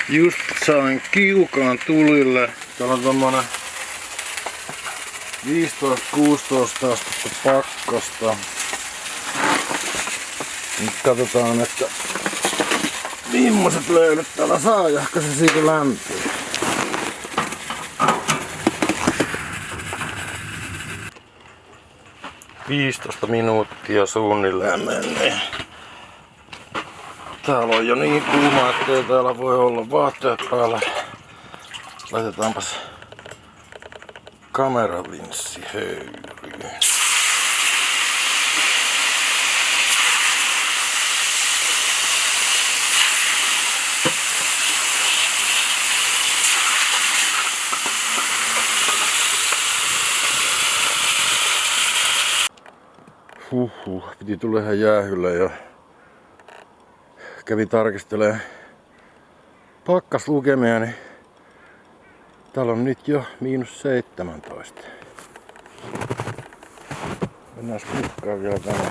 Just sain kiukaan tulille. Täällä on tommonen 15-16 astetta pakkasta. Nyt katsotaan, että millaiset löydyt täällä saa, jahka se siitä lämpii. ...15 minuuttia suunnilleen menee. Täällä on jo niin kuuma, ettei täällä voi olla vaatteet päällä. Laitetaanpas kameralinssi höyryyn. Piti tulla ihan jäähylle ja kävin tarkistelemaan pakkaslukemia, niin täällä on nyt jo -17. Mennään kukkaan vielä tänne.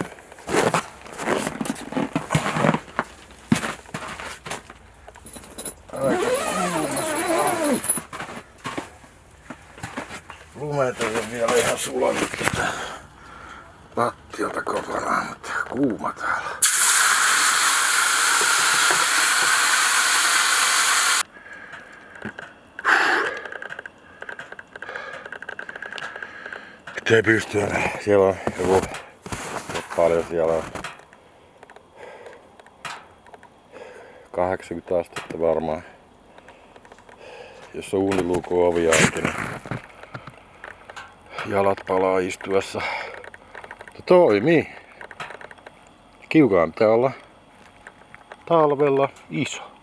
Lumet ei ole vielä ihan sulanut tästä lattialta kokonaan, mutta kuuma täällä. Ei pysty enää. Siellä on joku paljon siellä on 80 astetta varmaan. Jos on uuniluukun ovi auki, niin jalat palaa istuessa. Toimii. Kiukaan pitää olla talvella iso.